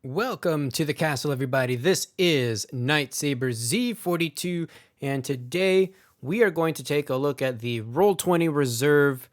Welcome to the castle, everybody. This is Nightsaber Z42, and today we are going to take a look at the Roll20 Reserve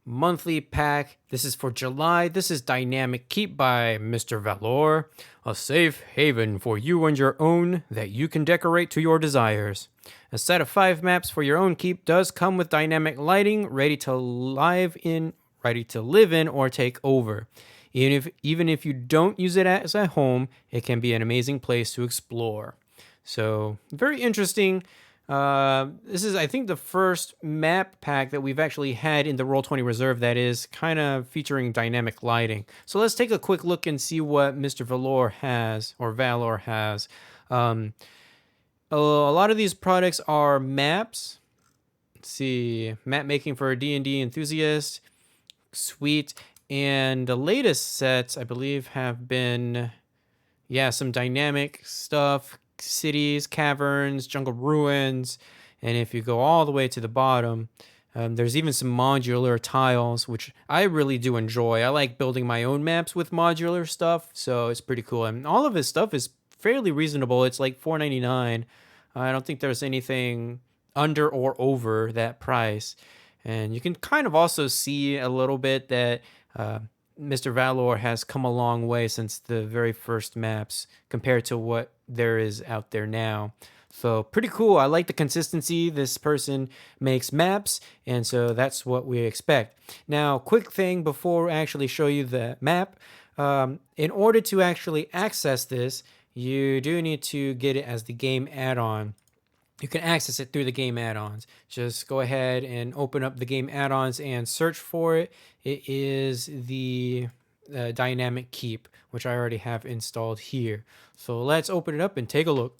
monthly pack. This is for July. This is Dynamic Keep by MrValor, a safe haven for you and your own that you can decorate to your desires. A set of 5 maps for your own keep does come with dynamic lighting, ready to live in or take over. Even if you don't use it as a home, it can be an amazing place to explore. So very interesting. This is, I think, the first map pack that we've actually had in the Roll20 Reserve that is kind of featuring dynamic lighting. So let's take a quick look and see what MrValor has, or Valor has. A lot of these products are maps. Let's see, map making for a D&D enthusiast. Sweet. And the latest sets, I believe, have been, some dynamic stuff, cities, caverns, jungle ruins. And if you go all the way to the bottom, there's even some modular tiles, which I really do enjoy. I like building my own maps with modular stuff, so it's pretty cool. And all of his stuff is fairly reasonable. It's like $4.99. I don't think there's anything under or over that price. And you can kind of also see a little bit that MrValor has come a long way since the very first maps compared to what there is out there now. So pretty cool. I like the consistency. This person makes maps, and so that's what we expect. Now, quick thing before I actually show you the map. In order to actually access this, you do need to get it as the game add-on. You can access it through the game add-ons. Just go ahead and open up the game add-ons and search for it. It is the dynamic keep, which I already have installed here. So let's open it up and take a look.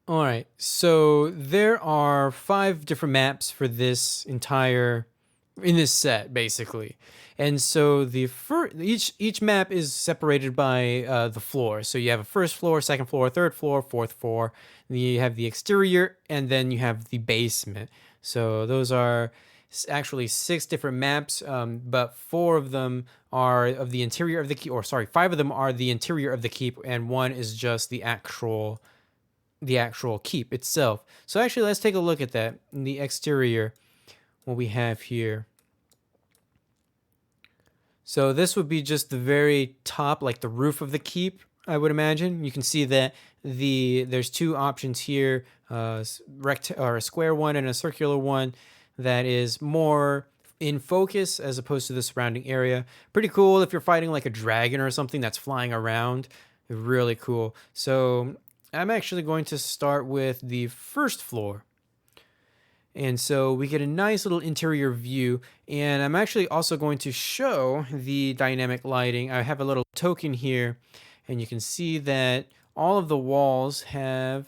All right, so there are 5 different maps for this entire in this set, basically. And so the each map is separated by the floor. So you have a first floor, second floor, third floor, fourth floor. You have the exterior, and then you have the basement. So those are actually 6 different maps, but 4 of them are of the interior of the keep, or sorry, 5 of them are the interior of the keep, and 1 is just the actual keep itself. So actually, let's take a look at that in the exterior, what we have here. So this would be just the very top, like the roof of the keep, I would imagine. You can see that there's 2 options here, or a square one and a circular one that is more in focus as opposed to the surrounding area. Pretty cool if you're fighting like a dragon or something that's flying around. Really cool. So I'm actually going to start with the first floor. And so we get a nice little interior view. And I'm actually also going to show the dynamic lighting. I have a little token here, and you can see that all of the walls have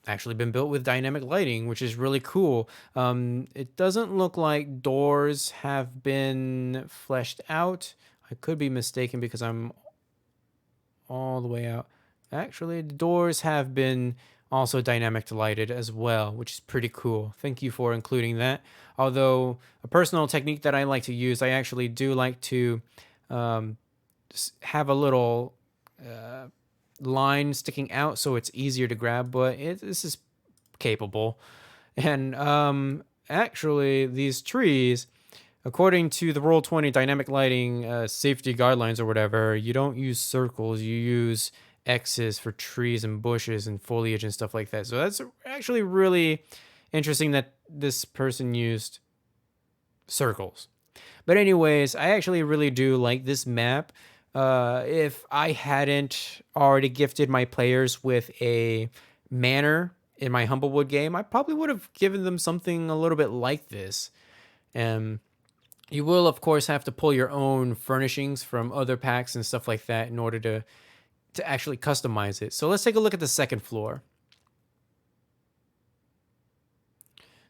actually been built with dynamic lighting, which is really cool. It doesn't look like doors have been fleshed out. I could be mistaken because I'm all the way out. Actually, the doors have been also dynamic lighted as well, which is pretty cool. Thank you for including that. Although a personal technique that I like to use, I actually do like to have a little line sticking out so it's easier to grab, but this is capable. And actually, these trees, according to the Roll20 dynamic lighting safety guidelines or whatever, you don't use circles, you use X's for trees and bushes and foliage and stuff like that. So that's actually really interesting that this person used circles. But anyways, I actually really do like this map. If I hadn't already gifted my players with a manor in my Humblewood game, I probably would have given them something a little bit like this. You will, of course, have to pull your own furnishings from other packs and stuff like that in order to actually customize it. So let's take a look at the second floor.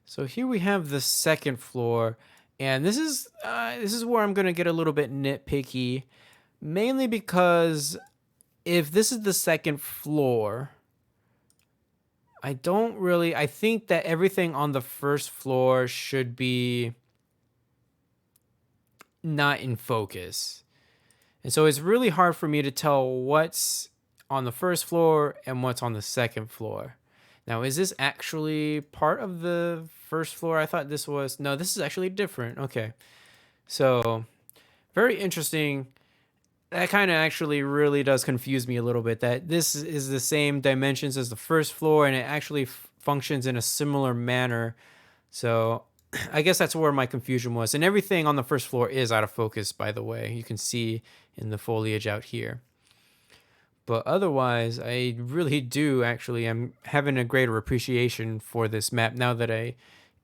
So here we have the second floor, and this is where I'm gonna get a little bit nitpicky, mainly because if this is the second floor, I think that everything on the first floor should be not in focus. And so it's really hard for me to tell what's on the first floor and what's on the second floor. Now, is this actually part of the first floor? I thought this was, no, this is actually different. Okay. So, very interesting. That kind of actually really does confuse me a little bit that this is the same dimensions as the first floor and it actually functions in a similar manner. So, I guess that's where my confusion was. And everything on the first floor is out of focus, by the way. You can see in the foliage out here. But otherwise, I really do actually, I'm having a greater appreciation for this map now that I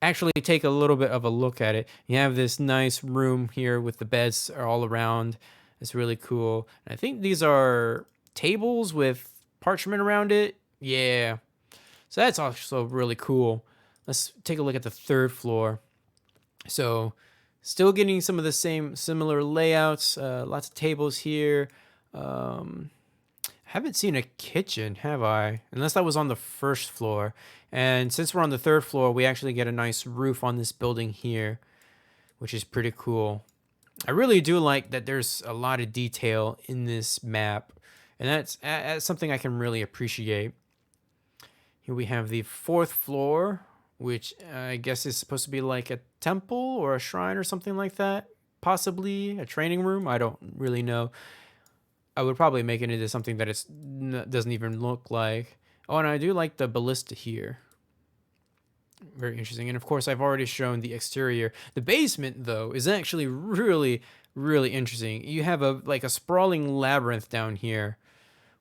actually take a little bit of a look at it. You have this nice room here with the beds all around. It's really cool. And I think these are tables with parchment around it. Yeah. So that's also really cool. Let's take a look at the third floor. So still getting some of the similar layouts, lots of tables here. Haven't seen a kitchen, have I? Unless that was on the first floor. And since we're on the third floor, we actually get a nice roof on this building here, which is pretty cool. I really do like that there's a lot of detail in this map, and that's something I can really appreciate. Here we have the fourth floor, which I guess is supposed to be like a temple or a shrine or something like that. Possibly a training room. I don't really know. I would probably make it into something that it doesn't even look like. Oh, and I do like the ballista here. Very interesting. And of course, I've already shown the exterior. The basement, though, is actually really, really interesting. You have a sprawling labyrinth down here,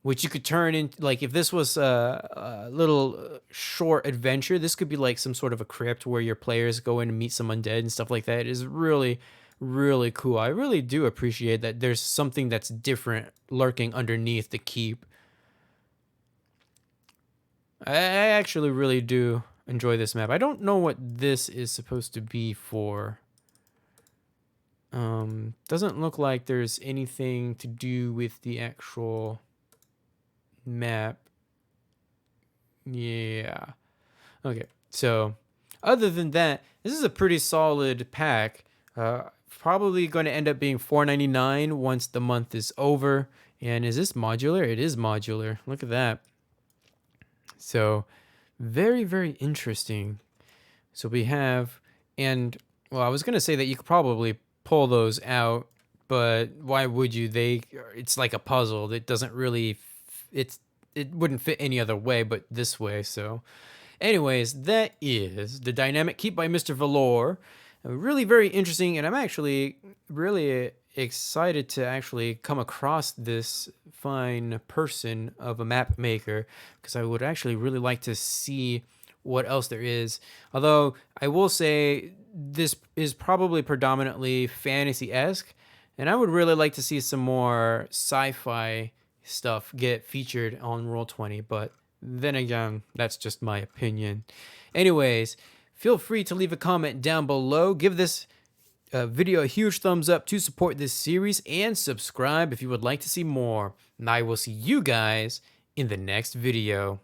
which you could turn into, like, if this was a little short adventure, this could be like some sort of a crypt where your players go in and meet some undead and stuff like that. It is really, really cool. I really do appreciate that there's something that's different lurking underneath the keep. I actually really do enjoy this map. I don't know what this is supposed to be for. Doesn't look like there's anything to do with the actual map. Yeah. Okay. So, other than that, this is a pretty solid pack. Probably going to end up being $4.99 once the month is over. And is this modular? It is modular. Look at that. So, very, very interesting. So we have, and well, I was going to say that you could probably pull those out, but why would you? It's like a puzzle. It doesn't really, it wouldn't fit any other way but this way. So anyways, that is the dynamic keep by MrValor. Really very interesting, and I'm actually really excited to actually come across this fine person of a map maker, because I would actually really like to see what else there is. Although I will say this is probably predominantly fantasy-esque, and I would really like to see some more sci-fi stuff get featured on Roll20, but then again, that's just my opinion. Anyways, feel free to leave a comment down below. Give this video a huge thumbs up to support this series, and subscribe if you would like to see more. And I will see you guys in the next video.